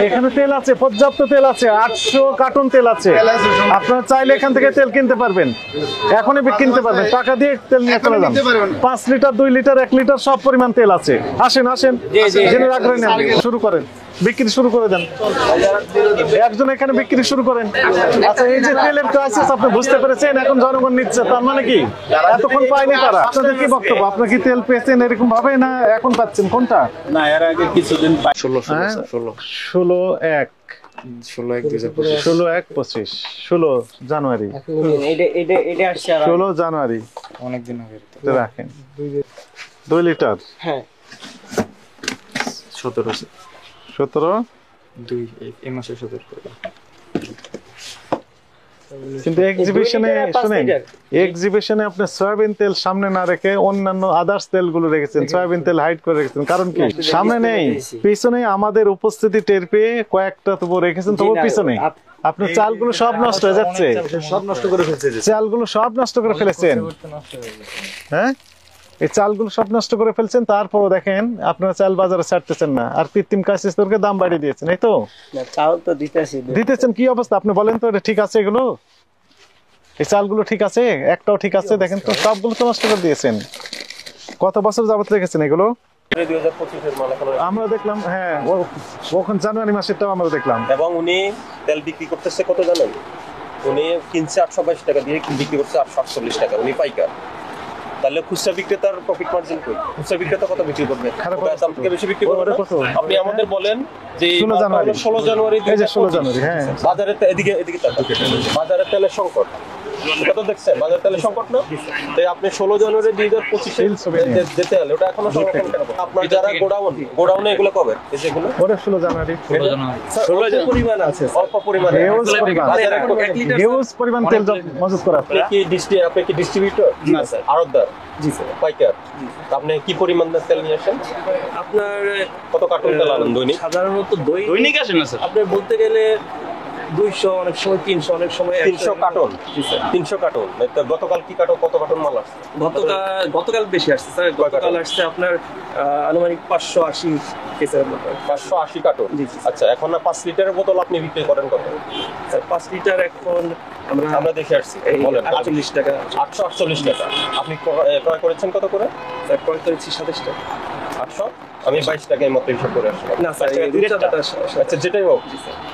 এখানে তেল আছে, পর্যাপ্ত তেল আছে, 800 কার্টন তেল আছে। আপনারা চাইলে এখান থেকে তেল কিনতে পারবেন, এখনই কিনতে পারবেন, টাকা দিয়ে তেল নিয়ে চলে যান। 5 লিটার, 2 লিটার, 1 লিটার সব পরিমাণ তেল আছে। আসেন আসেন, জেনে রাখবেন, শুরু করেন, বিক্রি শুরু করে দেন। একজন এখানে বিক্রি শুরু করেন। আচ্ছা, এই যে তেলের ক্রাইসিস আপনি বুঝতে পেরেছেন, এখন জনগণ নিচ্ছে, তার মানে কি এতক্ষণ পায়নি তারা? আপনাদের কি বক্তব্য? আপনারা কি তেল পেয়েছেন এরকম ভাবে, না এখন পাচ্ছেন? কোনটা? না, এর আগে কিছুদিন 16 জানুয়ারি, 16 জানুয়ারি অনেকদিন আগে রাখেন 2 লিটার। হ্যাঁ 17 এই মাসে 17 করে। কিন্তু এক্সিবিশনে শুনেন, এক্সিবিশনে আপনি সয়াবিন তেল সামনে না রেখে অন্যান্য আদার্স তেলগুলো রেখেছেন, সয়াবিন তেল হাইড করে রেখেছেন। কারণ কি? সামনে নেই, পিছনে আমাদের উপস্থিতি টের পেয়ে কয়েকটা তবু রেখেছেন, তবু পিছনে আপনার চালগুলো সব নষ্ট হয়ে যাচ্ছে, সব নষ্ট করে ফেলছে, চালগুলো সব নষ্ট করে ফেলেছেন। হ্যাঁ, এই চালগুলো সব নষ্ট করে ফেলছেন, তারপরও দেখেন আপনারা চাল বাজারে ছাড়তেছেন না, আর কৃত্রিম ক্রাইসিস তোরকে দাম বাড়িয়ে দিয়েছেন। এই তো চাল তো দিতেছেন, কি অবস্থা আপনি বলেন তো? এটা ঠিক আছে? এগুলো, এই চালগুলো ঠিক আছে? একটাও ঠিক আছে? দেখেন তো, সবগুলো তো নষ্ট করে দিয়েছেন। কত বছর যাবত রেখেছেন এগুলো? 2025 এর মাল এখন আমরা দেখলাম, হ্যাঁ, ওখানে জানুয়ারি মাসেরটাও আমরা দেখলাম। এবং উনি তেল বিক্রি করতেছে কত জানেন? উনি কিনছে 822 টাকা দিয়ে, বিক্রি করছে 848 টাকা, উনি পাইকার। তাহলে খুচরা বিক্রেতার প্রফিট মার্জিন কই? খুচরা বিক্রেতা কত বিক্রি করবে? দাম থেকে বেশি বিক্রি করবে না। আপনি আমাদের বলেন যে 16 জানুয়ারি, এই যে 16 জানুয়ারি, হ্যাঁ, বাজারে এদিকে বাজারে তেলের সংকট, এটা তো দেখছেন বাজার তেলের সংকট না? তাই আপনি 16 জানুয়ারি 2025 যেতে হলে ওটা এখনো সংরক্ষণ কেন? আপনার যারা গোডাউনে এগুলো কবে? এই যেগুলো ওটা 16 জানুয়ারি, 16 পরিমাণ আছে, অল্প পরিমাণে, হিউজ পরিমাণ তেল মজুত করা। আপনি কি ডিস্ট্রিবিউটর? না স্যার, আড়তদার। জি স্যার, পাইকার। আপনি কি পরিমাণ তেল নিয়ে আসেন? আপনার কত কার্টন তেল আনেন দৈনিক? সাধারণত দৈনিক আসে না স্যার, আপনি বলতে গেলে 200, অনেক সময় 300, অনেক সময় 300 কার্টন। 300 কার্টন। গতকাল কি কার্টন, কত কার্টন মাল আসছে? গতকাল বেশি আসছে স্যার, গতকাল আসছে আপনার আনুমানিক 580 কেসের মতো। 580 কার্টন। আচ্ছা, এখন না 5 লিটারের বোতল আপনি বিক্রি করেন কত? স্যার 5 লিটার এখন আমরা দেখে আসছি, বলেন 48 টাকা। 848 টাকা। আপনি ক্রয় করেছেন কত করে? স্যার ক্রয় করেছি 27 টাকা। 800, আমি 22 টাকায় মতো হিসাব করে আসলাম। না স্যার, আচ্ছা, যেটাই হোক,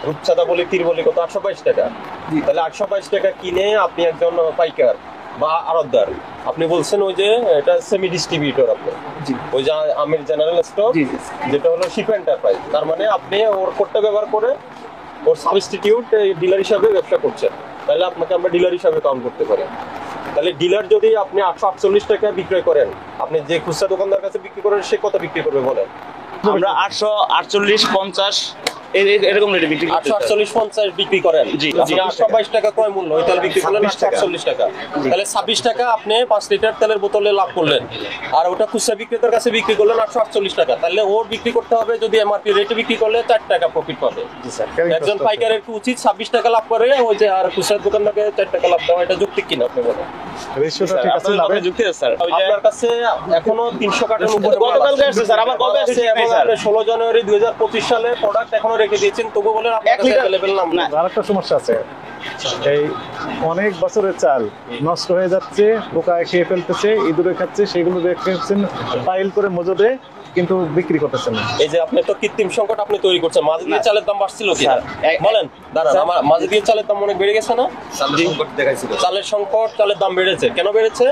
রূপচাঁদা বলি, তীর বলি, কত? 822 টাকা। তাহলে 822 টাকা কিনে আপনি একজন পাইকার বা আড়তদার, আপনি বলছেন ওই যে এটা সেমি ডিস্ট্রিবিউটর, আপনি ওই যে আমির জেনারেল স্টক, যেটা হলো শিপ এন্টারপ্রাইজ, তার মানে আপনি ওর কোডটা ব্যবহার করে ওর সাবস্টিটিউট ডিলার হিসাবে ব্যবসা করছেন, তাহলে আপনাকে আমরা ডিলার হিসাবে কাউন্ট করতে পারি। তাহলে ডিলার যদি আপনি 848 টাকা বিক্রয় করেন, আপনি যে খুচরা দোকানদার কাছে বিক্রি করেন, সে কত বিক্রি করবে বলেন? আমরা 848, 50 এরকম রেটে বিক্রি করি। 848, 50 বিক্রি করেন। জি, 822 টাকা ক্রয় মূল্য, ওই তেল বিক্রি করলেন 848 টাকা। তাহলে 26 টাকা আপনি 5 লিটার তেলের বোতলে লাভ করলেন, আর ওটা খুচরা বিক্রেতার কাছে বিক্রি করলেন 848 টাকা। তাহলে ওর বিক্রি করতে হবে, যদি এমআরপি রেটে বিক্রি করলে 4 টাকা প্রফিট পাবে। একজন পাইকারের কি উচিত 26 টাকা লাভ করে ওই যে, আর খুচরা দোকানদারকে 4 টাকা লাভ দেওয়া? এটা যৌক্তিক কিনা আপনি বলেন? রেশিওটা ঠিক আছে? লাভে যুক্তি আছে স্যার। আপনার কাছে এখনো 300 কার্টন উপরে গতকালকে আসছে স্যার, আবার কবে আসছে? 16 জানুয়ারি 2025 সালে প্রোডাক্ট এখনো রেখে দিয়েছেন, তবু বলেন আপনার কাছে अवेलेबल না। আরেকটা সমস্যা আছে, এই অনেক বছরের চাল নষ্ট হয়ে যাচ্ছে, পোকায় খেয়ে ফেলতেছে, ইঁদুরে খাচ্ছে, সেগুলো রেখেছেন পাইল করে মজুদে, কিন্তু বিক্রি করতেছেন না। এই যে আপনি তো কৃত্রিম সংকট আপনি তৈরি করছেন। মাঝে দিয়ে চালের দাম বাড়ছিল কি বলেন? দাঁড়ান, আমার মাঝে দিয়ে চালের দাম অনেক বেড়ে গেছে না? চালের সংকট, চালের দাম বেড়েছে। কেন বেড়েছে?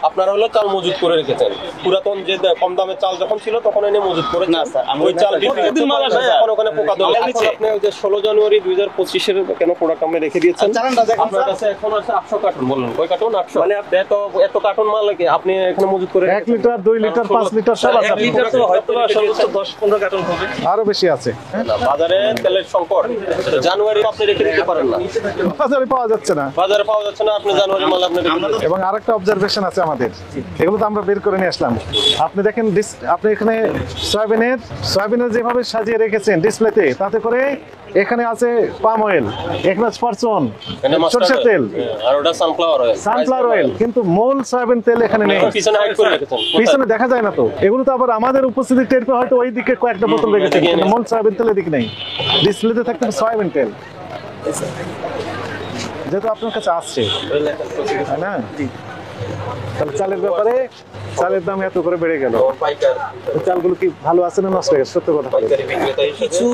আপনারা হলো চাল মজুদ করে রেখেছেন। পুরাতন যে কম দামে চাল যখন ছিল তখন এনে মজুদ করে না স্যার, ওই চাল এখন ওখানে পোকা ধরে। এখন আপনি ওই যে 16 জানুয়ারি 2025 এর কেন প্রোডাক্ট আমরা রেখে দিয়েছেন? আপনার কাছে এখন আছে 800 কার্টন। বলুন কয় কার্টন? 800। মানে আপনি এত কার্টন মাল আপনি এখানে মজুদ করে 1 লিটার, 2 লিটার, 5 লিটার সব আছে। 1 লিটার তো হয়তো সর্বোচ্চ 10-15 কার্টন হবে, আরো বেশি আছে। বাজারে তেলের সংকট, জানুয়ারি আপনি রেখে দিতে পারেন না, বাজারে পাওয়া যাচ্ছে না। বাজারে পাওয়া যাচ্ছে না, আপনি জানুয়ারি মাল আপনি রেখে দিতে। এবং আরেকটা অবজারভেশন আছে আমাদের, এগুলো তো আমরা বের করে নিয়ে আসলাম। আপনি দেখেন আপনি এখানে সয়াবিনের যেভাবে সাজিয়ে রেখেছেন ডিসপ্লেতে, তাতে করে এখানে আছে পাম অয়েল, এখানে আছে ফরচুন সরষের তেল, আর ওটা সানফ্লাওয়ার অয়েল, কিন্তু মূল সয়াবিন তেল এখানে নেই, পিছনে হাইড করে রেখেছেন। পিছনে দেখা যায় না। তো এগুলো তো আবার আমাদের উপস্থিতি টের পেয়ে হয়তো ওই দিকে কয়েকটা বোতল রেখেছেন, কিন্তু মূল সয়াবিন তেলের দিক নেই, ডিসপ্লেতে থাকতে হবে সয়াবিন তেল, যেহেতু আপনার কাছে আসছে, তাই না? তাহলে চালের ব্যাপারে চালের দাম এত করে বেড়ে গেল, পাইকার চালগুলো কি ভালো আছে না নষ্ট হয়ে গেছে? সত্য কথা বলুন। পাইকারি বিক্রেতা কিছু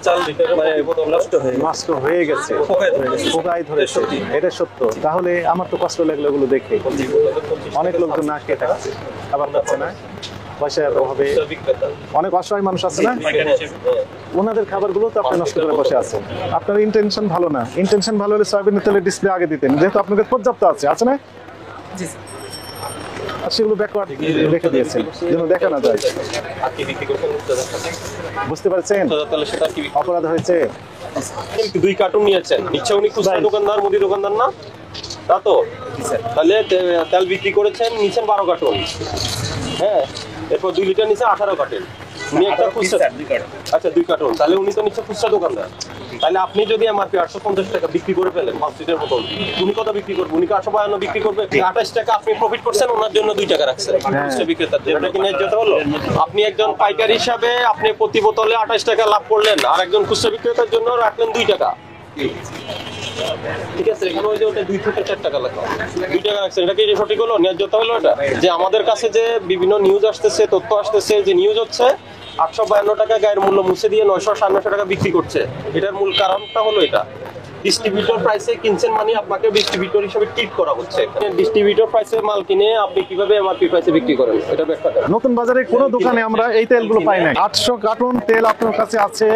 চাল মানে নষ্ট হয়ে গেছে, নষ্ট হয়ে গেছে, পোকায় ধরে গেছে। পোকায় ধরেছে, এটা সত্য। তাহলে আমার তো কষ্ট লাগলো এগুলো দেখে, অনেক লোক তো না খেয়ে থাকছে, আবার পাচ্ছে না, পয়সার অভাবে বিক্রেতা অনেক অসহায় মানুষ আছে না, ওনাদের খাবারগুলো তো আপনি নষ্ট করে বসে আছেন। আপনার ইন্টেনশন ভালো না, ইন্টেনশন ভালো হলে সয়াবিনের তেলের ডিসপ্লে আগে দিতেন, যেহেতু আপনার কাছে পর্যাপ্ত আছে না, জি স্যার। আর সেগুলো ব্যাকওয়ার্ড রেখে দিয়েছেন যেন দেখা না যায়। আর কি বিক্রি করছেন? বুঝতে পারছেন তাহলে সেটা কি অপরাধ হয়েছে? 2 কার্টুন নিয়েছেন, নিশ্চয় উনি খুচরা দোকানদার, মুদি দোকানদার না? তা তো তাহলে তেল বিক্রি করেছেন, নিচ্ছেন 12 কার্টুন, হ্যাঁ, এরপর 2 লিটার নিচে 18 কার্টুন, উনি একটা খুচরা, আচ্ছা 2 কার্টুন, তাহলে উনি তো নিচ্ছে খুচরা দোকানদার। তাহলে আপনি যদি এমআরপি 850 টাকা বিক্রি করে ফেলেন 5 লিটার বোতল, উনি কত বিক্রি করবে? উনি 852 বিক্রি করবে, 28 টাকা আপনি প্রফিট করছেন, ওনার জন্য 2 টাকা রাখছেন খুচরা বিক্রেতার জন্য। এটা কি ন্যায্যতা হলো? আপনি একজন পাইকারি হিসাবে আপনি প্রতি বোতলে 28 টাকা লাভ করলেন, আর একজন খুচরা বিক্রেতার জন্য রাখলেন 2 টাকা। ঠিক আছে, এখানে ওই যে ওটা 2 থেকে 4 টাকা লাগবে, 2 টাকা রাখছেন, এটা কি সঠিক হলো? ন্যায্যতা হলো এটা? যে আমাদের কাছে যে বিভিন্ন নিউজ আসতেছে, তথ্য আসতেছে, যে নিউজ হচ্ছে 852 টাকা গায়ের মূল্য মুছে দিয়ে 900-950 টাকা বিক্রি করছে, এটার মূল কারণটা হলো এটা ডিস্ট্রিবিউটর প্রাইসে কিনছেন, মানে আপনাকে ডিস্ট্রিবিউটর হিসেবে ট্রিট করা হচ্ছে। ডিস্ট্রিবিউটর প্রাইসে মাল কিনে আপনি কিভাবে এমআরপি প্রাইসে বিক্রি করেন, এটা ব্যাখ্যা করেন। নতুন বাজারে কোনো দোকানে আমরা এই তেলগুলো পাই নাই। 800 কার্টন তেল আপনার কাছে আছে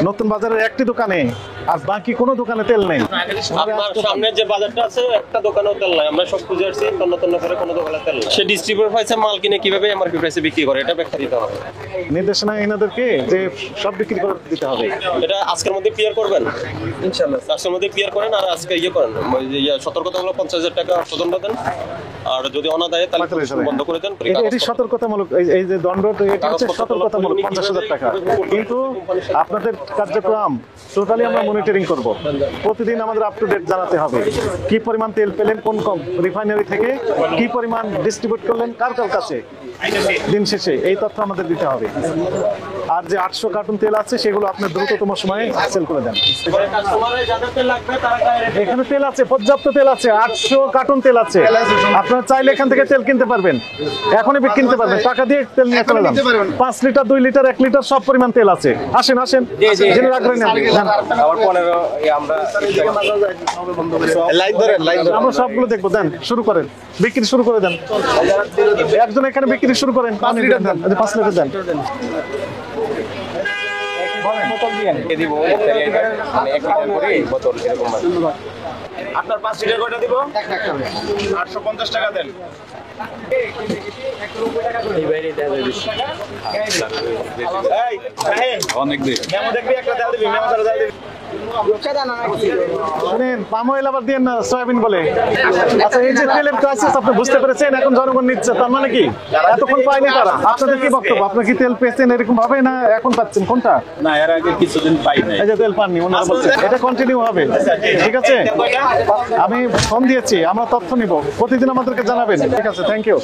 নতুন বাজারের একটি দোকানে, আর বাকি কোনো দোকানে তেল নেই। আপনার সামনে যে বাজারটা আছে, একটা দোকানেও তেল নাই, আমরা সব খুঁজে আসছি, তন্ন করে কোনো দোকানে তেল নাই। সে ডিস্ট্রিবিউটর প্রাইসে মাল কিনে কিভাবে এমআরপি প্রাইসে বিক্রি করে, এটা ব্যাখ্যা দিতে হবে। নির্দেশনা এনাদেরকে যে সব বিক্রি করে দিতে হবে। এটা আজকের মধ্যে ক্লিয়ার করবেন ইনশাআল্লাহ। আজকের মধ্যে ক্লিয়ার করেন, আর আজকে করেন, সতর্কতামূলক 50,000 টাকা অর্থদণ্ড দেন, আর যদি অনাদায়ে তাহলে বন্ধ করে দেন। এটি সতর্কতামূলক, এই যে দণ্ড, এটা হচ্ছে সতর্কতামূলক 50,000 টাকা। কিন্তু আপনাদের কার্যক্রম টোটালি আমরা মনিটরিং করব। প্রতিদিন আমাদের আপ টু ডেট জানাতে হবে, কি পরিমাণ তেল পেলেন কোন রিফাইনারি থেকে, কি পরিমাণ ডিস্ট্রিবিউট করলেন কার কাছে, দিন শেষে এই তথ্য আমাদের দিতে হবে। আর যে 800 কার্টুন তেল আছে সেগুলো আপনি দ্রুততম সময়ে সেল করে দেন। এখানে তেল আছে, পর্যাপ্ত তেল আছে, 800 কার্টুন তেল আছে, আপনারা চাইলে এখান থেকে তেল কিনতে পারবেন, এখনই কিনতে পারবেন, টাকা দিয়ে তেল নিয়ে চলে যান। 5 লিটার 2 লিটার 1 লিটার সব পরিমাণ তেল আছে। আসেন জেনে রাখবেন না, আমরা সবগুলো দেখবো। দেন, শুরু করেন, বিক্রি শুরু করে দেন। একজন এখানে বিক্রি শুরু করেন, 5 লিটার দেন, 5 লিটার দেন। আপনার 5 লিটার কয়টা দিব? 850 টাকা দেন। এই বাইরে দেয়া যাবে বেশি। এই রাহেন অনেক দিন মেমো দেখবি, একটা দাও দিবি, মেমো দাও দিবি। শুনেন, পাম অয়েল আবার দিয়েন না, সয়াবিন বলে। আচ্ছা, এই যে তেলের ক্রাইসিস আপনি বুঝতে পেরেছেন, এখন জনগণ নিচ্ছে, তার মানে কি এতক্ষণ পাইনি তারা? আপনাদের কি বক্তব্য? আপনার কি তেল পেয়েছেন এরকম ভাবে, না এখন পাচ্ছেন, কোনটা? না, এর আগে কিছুদিন পাই নাই। এই যে তেল পাননি, ওনারা বলছেন এটা কন্টিনিউ হবে, ঠিক আছে? আমি ফোন দিয়েছি, আমরা তথ্য নিব, প্রতিদিন আমাদেরকে জানাবেন, ঠিক আছে? Thank you.